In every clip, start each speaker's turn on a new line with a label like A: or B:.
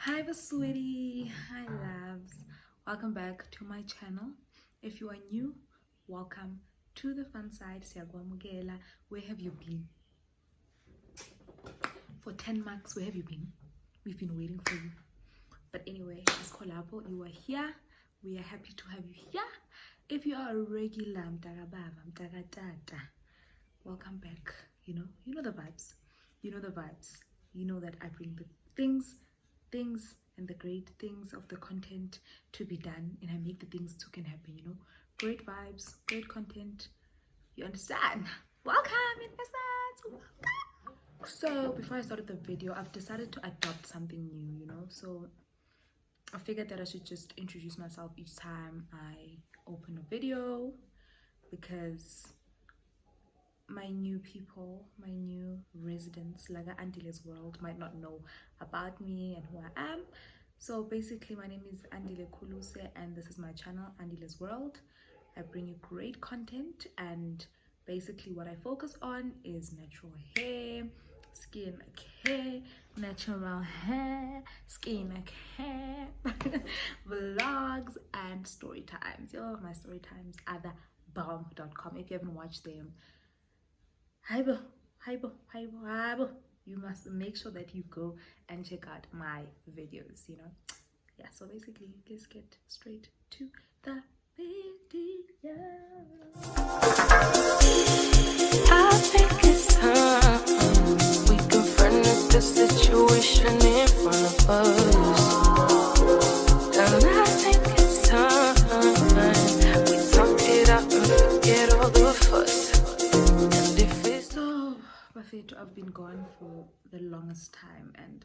A: Hi boSweety, hi loves, welcome back to my channel. If you are new, welcome to the fun side. Siyakwamukela. Where have you been? For 10 marks, where have you been? We've been waiting for you. But anyway, as Kolabo, you are here. We are happy to have you here. If you are a regular mtakababa, mtakatata, welcome back. You know the vibes. You know the vibes. You know that I bring the things and the great things of the content to be done, and I make the things to can happen. Great vibes, great content. You understand? Welcome, investors. Welcome. So before I started the video, I've decided to adopt something new. So I figured that I should just introduce myself each time I open a video, because my new people, my new residents, like Andile's world, might not know about me and who I am. So basically, my name is Andile Kuluse, and this is my channel, Andile's World. I bring you great content, and basically what I focus on is natural hair, skin care, natural hair, skin care, vlogs, and story times. My story times are the bomb.com. If you haven't watched them, Hybo, you must make sure that you go and check out my videos. Yeah, so basically let's get straight to the video.
B: I think it's time we confronted the situation in front of us, and I think it's time we talk it out and forget all the fuss.
A: I've been gone for the longest time, and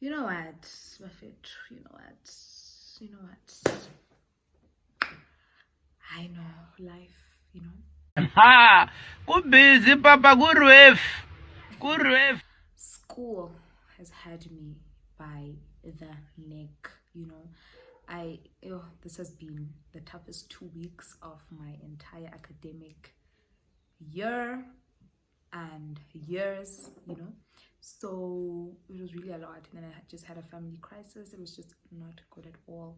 A: you know what, Buffett, I know life,
C: Ha! Good busy, Papa. Good ref.
A: School has had me by the neck. This has been the toughest 2 weeks of my entire academic year and years. So it was really a lot, and then I just had a family crisis. It was just not good at all,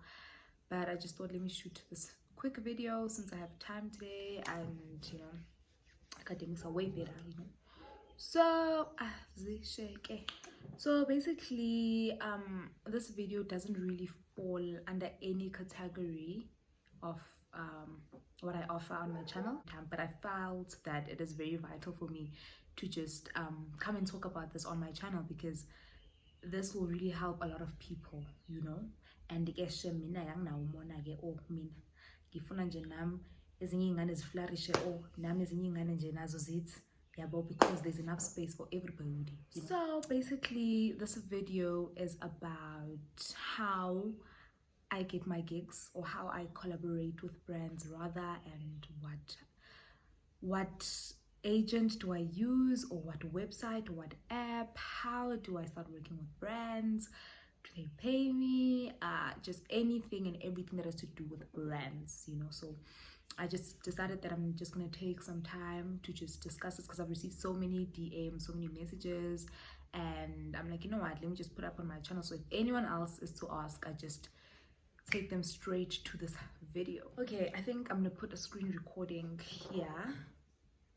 A: but I just thought, let me shoot this quick video since I have time today, and academics are way better. So basically, this video doesn't really fall under any category of what I offer on my channel, but I felt that it is very vital for me to just come and talk about this on my channel, because this will really help a lot of people, and mina yanginawumona ke mina ngifuna nje nami ezinye ingane ziflourishe nami ezinye ingane nje nazo zithi yabo, because there's enough space for everybody. So basically, this video is about how I get my gigs, or how I collaborate with brands rather, and what agent do I use, or what website, or what app, how do I start working with brands, do they pay me, just anything and everything that has to do with brands. So I just decided that I'm just gonna take some time to just discuss this, because I've received so many DMs, so many messages, and I'm like, you know what, let me just put up on my channel, so if anyone else is to ask, I just take them straight to this video. Okay, I think I'm gonna put a screen recording here,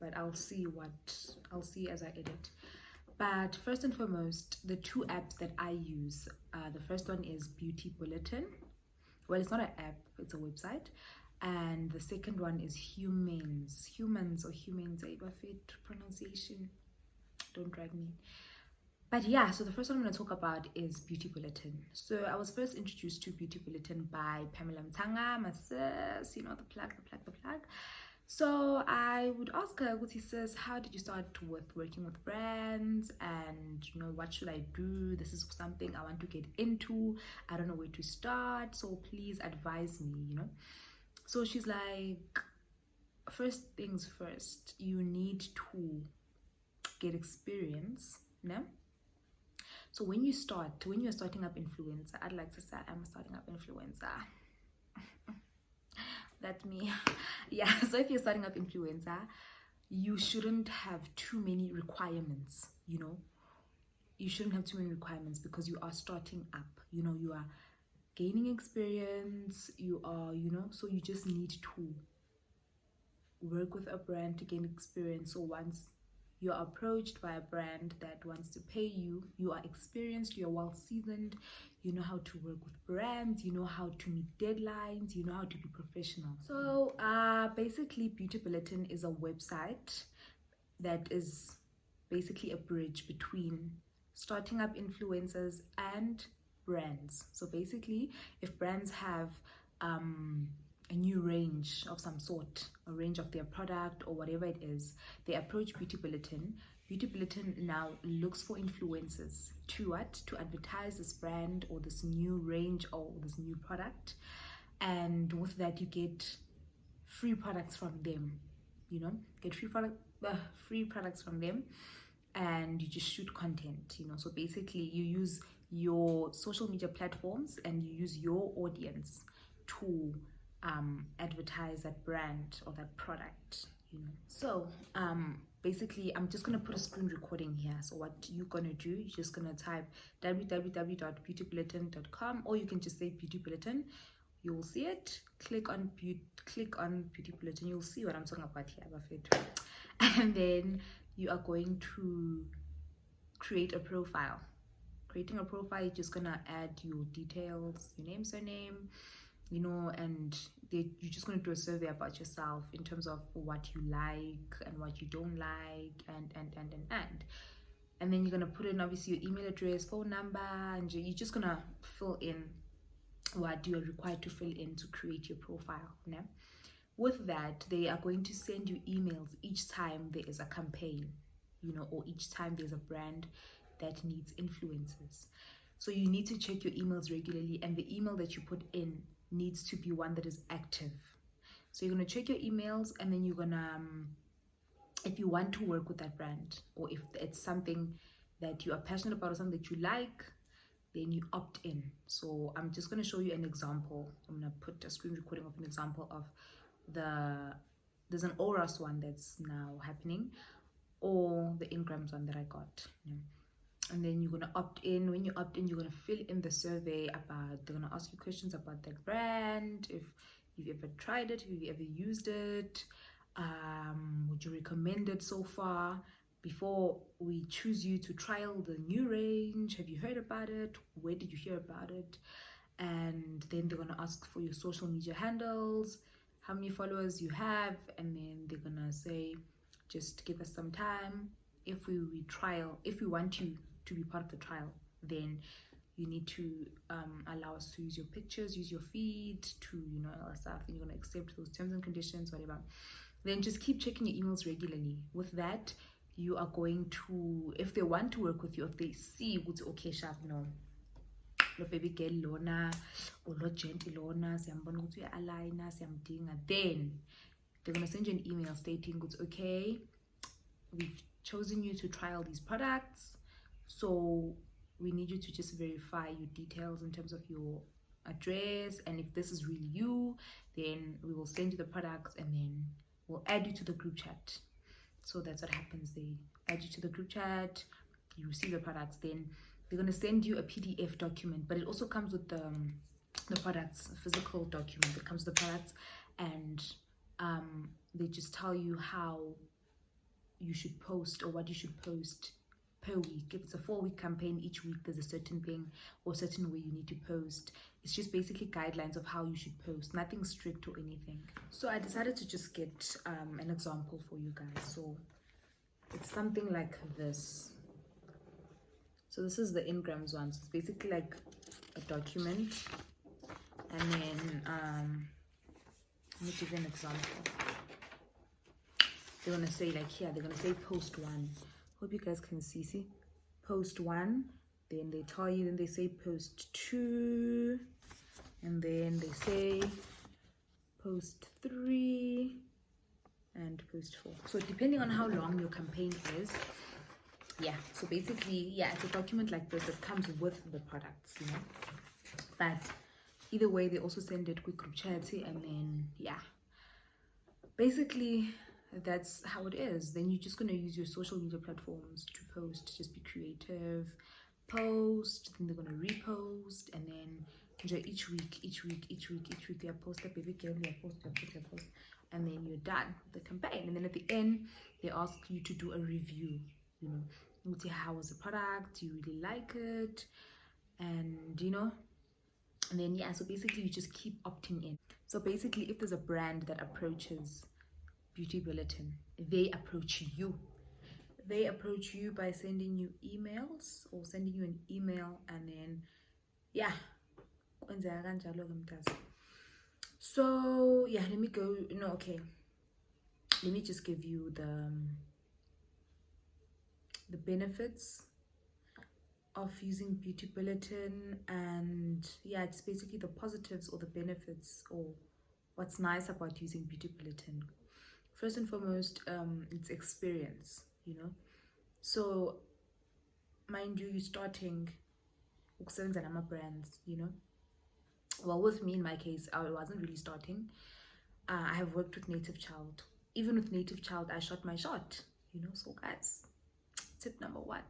A: but I'll see as I edit. But first and foremost, the two apps that I use, the first one is Beauty Bulletin. Well, it's not an app, it's a website. And the second one is Humans, I fit pronunciation, don't drag me. But yeah, so the first one I'm going to talk about is Beauty Bulletin. So I was first introduced to Beauty Bulletin by Pamela Mtanga, my sis, the plug. So I would ask her, sis, how did you start with working with brands, and what should I do? This is something I want to get into. I don't know where to start, so please advise me, So she's like, first things first, you need to get experience, So when you're starting up influencer, I'd like to say I'm a starting up influencer. That's me. Yeah, so if you're starting up influencer, you shouldn't have too many requirements, you shouldn't have too many requirements because you are starting up. You know, you are gaining experience, you are, you know, so you just need to work with a brand to gain experience. So once you're approached by a brand that wants to pay you, you are experienced, you're well seasoned, you know how to work with brands, you know how to meet deadlines, you know how to be professional. So basically Beauty Bulletin is a website that is basically a bridge between starting up influencers and brands. So basically, if brands have a new range of some sort, a range of their product or whatever it is, they approach Beauty Bulletin. Beauty Bulletin now looks for influencers to advertise this brand or this new range or this new product, and with that you get free products from them. You know, get free products from them, and you just shoot content. You know, so basically you use your social media platforms and you use your audience to advertise that brand or that product, you know. So basically I'm just gonna put a screen recording here. So what you're gonna do, you're just gonna type www.beautybulletin.com, or you can just say Beauty Bulletin. You will see it. Click on Beauty Bulletin. You'll see what I'm talking about here, and then you are going to create a profile. Creating a profile, you're just gonna add your details, your name, surname, you know, and you're just going to do a survey about yourself in terms of what you like and what you don't like, and then you're going to put in obviously your email address, phone number, and you're just going to fill in what you are required to fill in to create your profile. Yeah? With that, they are going to send you emails each time there is a campaign, you know, or each time there's a brand that needs influencers. So you need to check your emails regularly, and the email that you put in needs to be one that is active. So you're going to check your emails, and then you're going to if you want to work with that brand, or if it's something that you are passionate about or something that you like, then you opt in. So I'm just going to show you an example. I'm going to put a screen recording of an example of there's an Oras one that's now happening, or the Ingrams one that I got, you know. And then you're going to opt in. When you opt in, you're going to fill in the survey about, they're going to ask you questions about that brand, if you've ever tried it, if you've ever used it, would you recommend it so far, before we choose you to trial the new range, have you heard about it, where did you hear about it? And then they're going to ask for your social media handles, how many followers you have, and then they're going to say, just give us some time. If we want you to be part of the trial, then you need to allow us to use your pictures, use your feed, to, you know, all that stuff, and you're going to accept those terms and conditions, whatever. Then just keep checking your emails regularly. With that, you are going to, if they want to work with you, if they see what's okay, sharp, no, lo baby girl lona, or lo gentle lona, siyambona ukuthi uya-aligna, siyamdinga, then they're going to send you an email stating, okay, we've chosen you to trial these products, so we need you to just verify your details in terms of your address, and if this is really you, then we will send you the products, and then we'll add you to the group chat. So that's what happens. They add you to the group chat, you receive the products, then they're going to send you a PDF document, but it also comes with the products, a physical document that comes with the products, and they just tell you how you should post, or what you should post per week. If it's a 4-week campaign, each week there's a certain thing or certain way you need to post. It's just basically guidelines of how you should post, nothing strict or anything. So I decided to just get an example for you guys. So it's something like this. So this is the Ingrams one. So it's basically like a document, and then let me give you an example. They're gonna say, like here, they're gonna say post 1. Hope you guys can see post 1, then they tell you, then they say post 2, and then they say post 3 and post 4. So depending on how long your campaign is, yeah, so basically, yeah, it's a document like this that comes with the products, you know. But either way, they also send it quick group chat, and then yeah, basically that's how it is. Then you're just going to use your social media platforms to post. Just be creative, post, then they're going to repost, and then each week you post a baby girl, you post, and then you're done with the campaign. And then at the end they ask you to do a review, you know, you'll say how was the product, do you really like it, and you know, and then yeah, so basically you just keep opting in. So basically, if there's a brand that approaches Beauty Bulletin, they approach you by sending you emails or sending you an email, and then yeah, so yeah, let me go, okay, let me just give you the benefits of using Beauty Bulletin, and yeah, it's basically the positives or the benefits or what's nice about using Beauty Bulletin. First and foremost, it's experience, you know. So mind you, you're starting brands, you know. Well, with me, in my case, I wasn't really starting. I have worked with Native Child. Even with Native Child, I shot my shot, you know. So guys, tip number 1,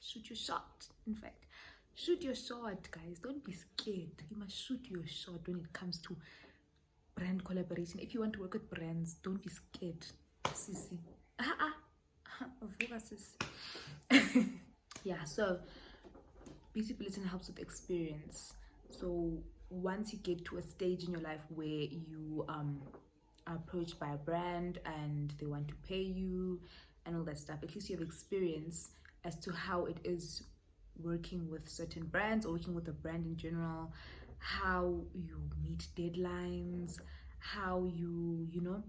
A: shoot your shot. In fact, shoot your shot, guys. Don't be scared. You must shoot your shot when it comes to brand collaboration. If you want to work with brands, don't be scared, sissy. Yeah, so Beauty Bulletin helps with experience. So once you get to a stage in your life where you are approached by a brand and they want to pay you and all that stuff, at least you have experience as to how it is working with certain brands or working with a brand in general, how you meet deadlines, how you know,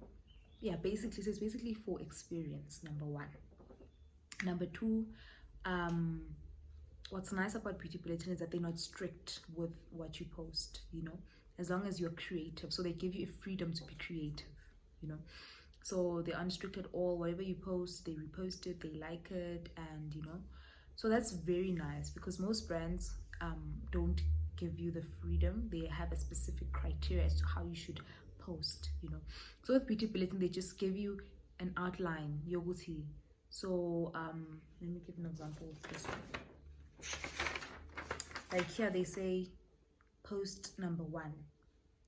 A: yeah, basically, so it's basically for experience, number 1. Number 2, what's nice about Beauty Bulletin is that they're not strict with what you post, you know, as long as you're creative. So they give you a freedom to be creative, you know. So they're unrestricted at all. Whatever you post, they repost it, they like it, and you know, so that's very nice, because most brands don't give you the freedom. They have a specific criteria as to how you should post, you know. So with Beauty Bulletin, they just give you an outline, yoguti. So let me give an example of this one. Like here they say, post number 1,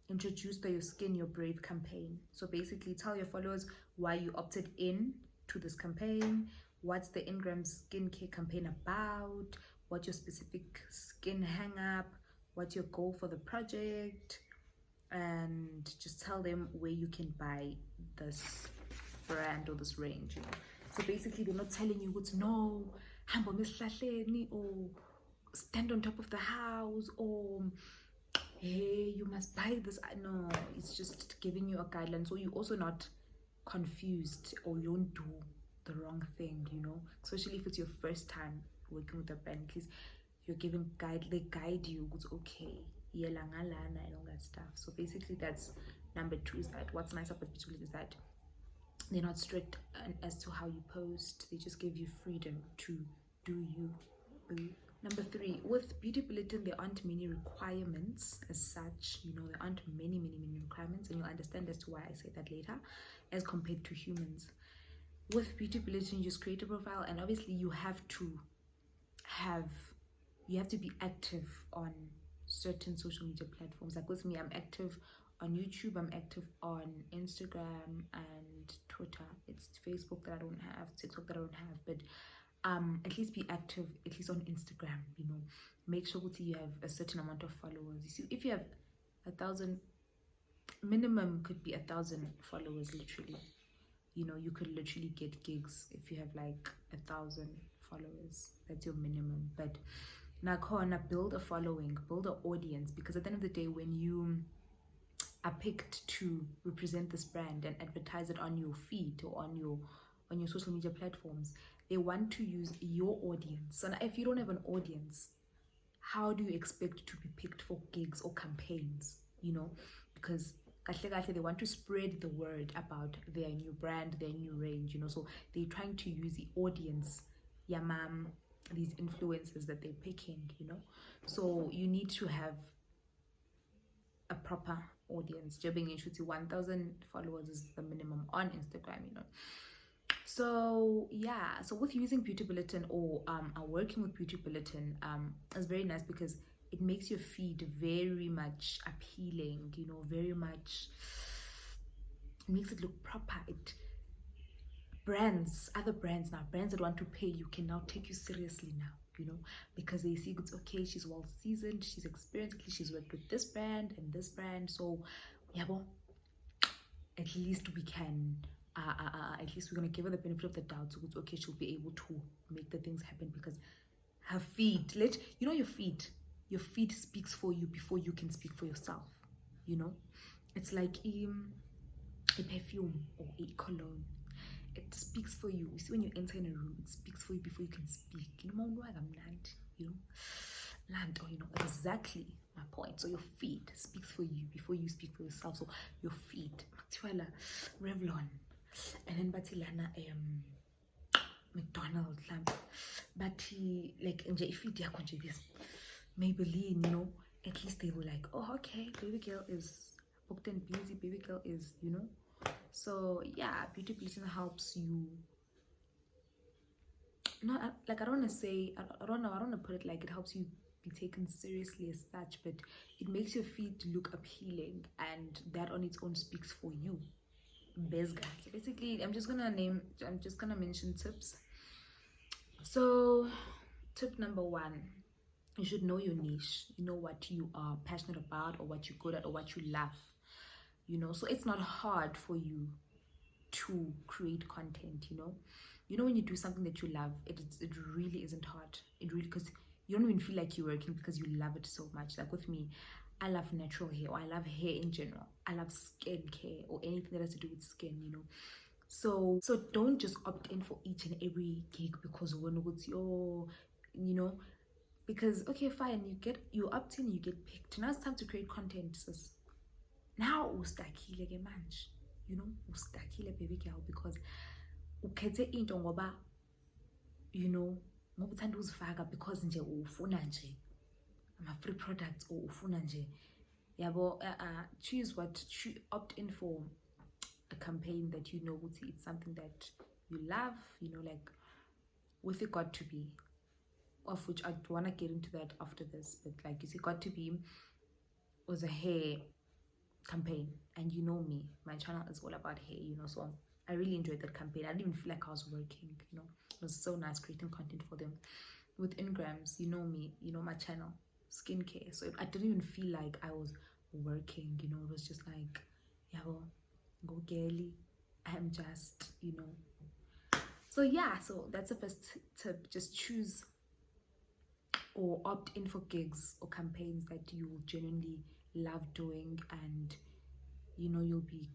A: introduce the Your Skin Your Brave campaign. So basically tell your followers why you opted in to this campaign, what's the Ingram skincare campaign about, what's your specific skin hang up, what's your goal for the project, and just tell them where you can buy this brand or this range, you know. So basically they're not telling you what to know, or stand on top of the house, or hey, you must buy this. No, it's just giving you a guideline, so you're also not confused or you don't do the wrong thing, you know, especially if it's your first time working with a brand. At least you're given they guide you, it's okay, and all that stuff. So basically that's number 2, is that what's nice about Beauty is that they're not strict as to how you post. They just give you freedom to do you, boo. Number 3, with Beauty Bulletin, there aren't many requirements as such, you know. There aren't many requirements, and you'll understand as to why I say that later, as compared to humans. With Beauty Bulletin, you just create a profile, and obviously you have to be active on certain social media platforms. Like with me, I'm active on YouTube, I'm active on Instagram and Twitter. It's Facebook that I don't have, TikTok that I don't have, but at least be active, at least on Instagram, you know. Make sure that you have a certain amount of followers. You see, if you have 1,000, minimum could be 1,000 followers, literally, you know. You could literally get gigs if you have like 1,000 followers. That's your minimum. But now build a following, build an audience, because at the end of the day, when you are picked to represent this brand and advertise it on your feed or on your social media platforms, they want to use your audience. So now, if you don't have an audience, how do you expect to be picked for gigs or campaigns, you know? Because they want to spread the word about their new brand, their new range, you know. So they're trying to use the audience, these influencers that they're picking, you know. So you need to have a a proper audience. 1,000 followers is the minimum on Instagram, you know. So yeah, so with using Beauty Bulletin or working with Beauty Bulletin, is very nice because it makes your feed very much appealing, you know, very much, it makes it look proper. It other brands that want to pay you can now take you seriously now, you know, because they see it's okay, she's well seasoned, she's experienced, she's worked with this brand and this brand, so yeah, well, at least we can at least we're gonna give her the benefit of the doubt, so it's okay, she'll be able to make the things happen because her feed, you know, your feed speaks for you before you can speak for yourself, you know. It's like a perfume or a cologne. It speaks for you. You see, when you enter in a room, it speaks for you before you can speak. You know, you know, exactly my point. So your feed speaks for you before you speak for yourself. So your feed, Revlon, and then Batilana, McDonald's, but like feed this Maybelline, you know, at least they were like, oh, okay, baby girl is booked and busy, baby girl is, you know. So yeah, Beauty Bulletin helps you. Not like, I don't want to say, I don't want to put it like it helps you be taken seriously as such, but it makes your feed look appealing, and that on its own speaks for you. Best guys. So basically, I'm just gonna mention tips. So tip number 1, you should know your niche. You know what you are passionate about, or what you're good at, or what you love, you know. So it's not hard for you to create content, you know. When you do something that you love, it really isn't hard. It really, because you don't even feel like you're working because you love it so much. Like with me, I love natural hair, or I love hair in general. I love skincare or anything that has to do with skin, you know. So don't just opt in for each and every gig because when it's your, you know, because okay, fine, you opt in, you get picked. Now it's time to create content, sis. Now ustakile ke manje, you know, ustakile baby girl, because ukhethe into ngoba, you know, ngoba uthanda uzifaka because nje ufuna nje ama free products, or ufuna nje yabo. Opt in for a campaign that you know it's something that you love, you know, like with it Got to Be, of which I want to get into that after this, but like you see, Got to Be was a hair campaign, and you know me, my channel is all about hair, you know, so I really enjoyed that campaign. I didn't even feel like I was working, you know. It was so nice creating content for them. With Ingrams, you know me, you know my channel, skincare, so I didn't even feel like I was working, you know. It was just like, yeah, well, go girly, I'm just, you know. So yeah, so that's the first tip. Just choose or opt in for gigs or campaigns that you genuinely love doing, and you know, you'll be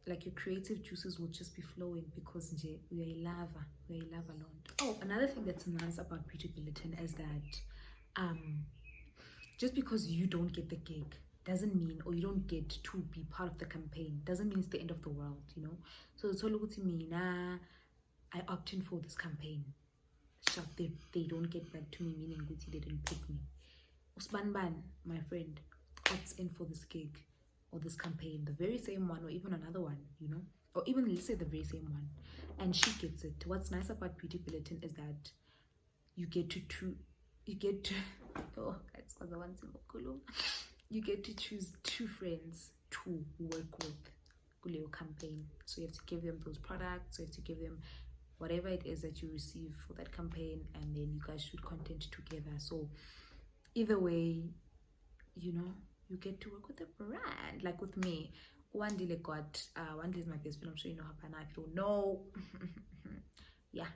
A: like, your creative juices will just be flowing because we're a lava land. Oh, another thing that's nice about Beauty Bulletin is that just because you don't get the gig doesn't mean, or you don't get to be part of the campaign, doesn't mean it's the end of the world, you know. So it's all to me, nah, I opt in for this campaign. So they don't get back to me, meaning Gucci, they didn't pick me. Usman Ban, my friend, opts in for this gig or this campaign, the very same one, or even another one, you know, or even let's say the very same one, and she gets it. What's nice about Beauty Bulletin is that you get to oh, that's the one you get to choose 2 friends to work with your campaign. So you have to give them those products, so you have to give them whatever it is that you receive for that campaign, and then you guys shoot content together. So either way, you know, you get to work with a brand. Like with me, Andile is my best friend. I'm sure you know her by now. If you don't know, yeah,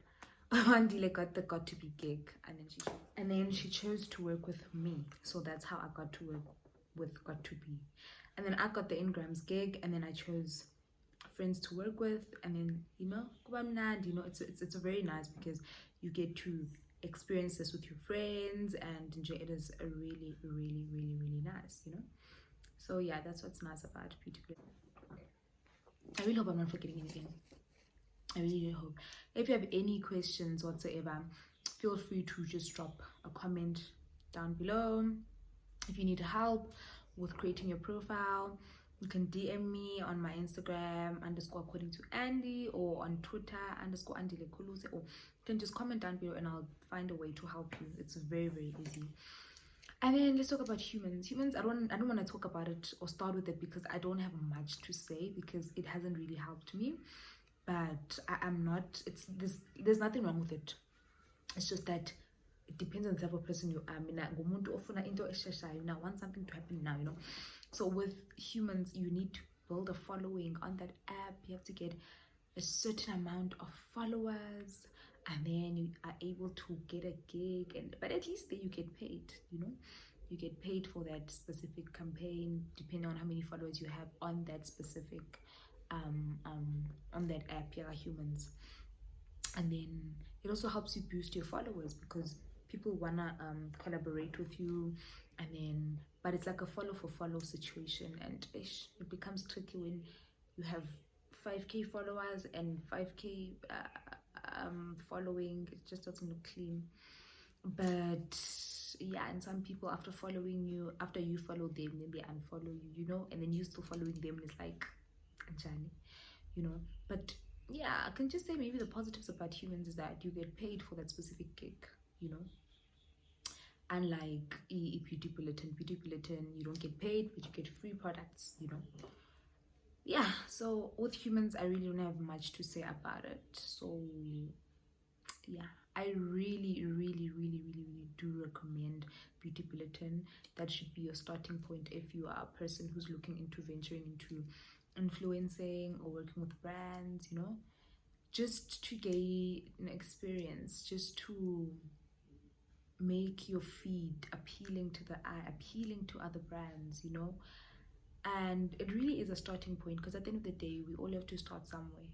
A: Andile got the Got to Be gig, and then she chose to work with me. So that's how I got to work with Got to Be. And then I got the Ingrams gig, and then I chose friends to work with, and then, you know, it's a very nice, because you get to experience this with your friends and enjoy it. Is a really nice, you know. So yeah, that's what's nice about Beauty Bulletin. I really hope I'm not forgetting anything. I really hope. If you have any questions whatsoever, feel free to just drop a comment down below. If you need help with creating your profile. You can DM me on my Instagram _according to Andy, or on Twitter _Andile Kuluse, or you can just comment down below and I'll find a way to help you. It's very, very easy. And then let's talk about humans. I don't want to talk about it or start with it because I don't have much to say, because it hasn't really helped me. But I'm not, there's nothing wrong with it. It's just that it depends on the type of person you are. I want something to happen now, So with humans, you need to build a following on that app. You have to get a certain amount of followers, and then you are able to get a gig, but at least then you get paid. You get paid for that specific campaign, depending on how many followers you have on that specific on that app, humans. And then it also helps you boost your followers, because people wanna collaborate with you, and then but it's like a follow for follow situation, and it becomes tricky when you have 5k followers and 5k following. It just doesn't look clean. But yeah, and some people, after you follow them, then they unfollow you, and then you still following them, and it's like Anjani, but yeah, I can just say maybe the positives about humans is that you get paid for that specific gig, unlike Beauty Bulletin, you don't get paid, but you get free products, yeah. So with humans, I really don't have much to say about it. So yeah, I really, really, really, really, really do recommend Beauty Bulletin. That should be your starting point if you are a person who's looking into venturing into influencing or working with brands, just to gain an experience, just to make your feed appealing to the eye, appealing to other brands, and it really is a starting point, because at the end of the day, we all have to start somewhere.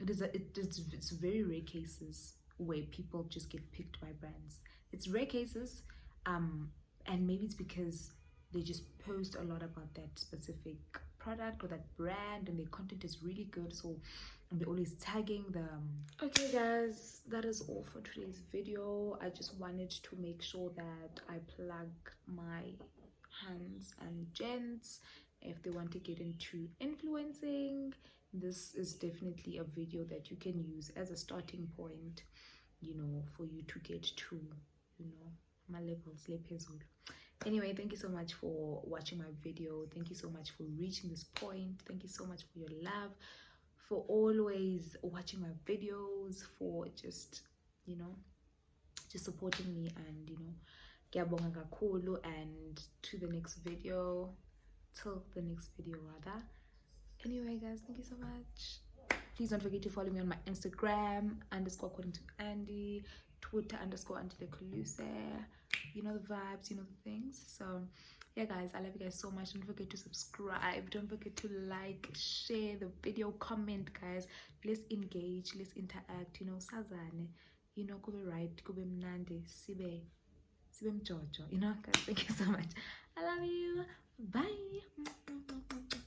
A: It's very rare cases where people just get picked by brands. It's rare cases, and maybe it's because they just post a lot about that specific product or that brand, and their content is really good, so they're always tagging them. Okay guys, that is all for today's video. I just wanted to make sure that I plug my hands and gents if they want to get into influencing. This is definitely a video that you can use as a starting point, for you to get to my levels. Anyway, thank you so much for watching my video. Thank you so much for reaching this point. Thank you so much for your love, for always watching my videos, for just supporting me, and ngiyabonga kakhulu. And till the next video rather. Anyway guys, thank you so much. Please don't forget to follow me on my Instagram _according to Andy, Twitter _Andile Kuluse. You know the vibes, you know the things. So yeah guys, I love you guys so much. Don't forget to subscribe, don't forget to like, share the video, comment guys. Let's engage, let's interact, sazane, kube right, kube mnandi, sibe mjojo, guys. Thank you so much. I love you. Bye.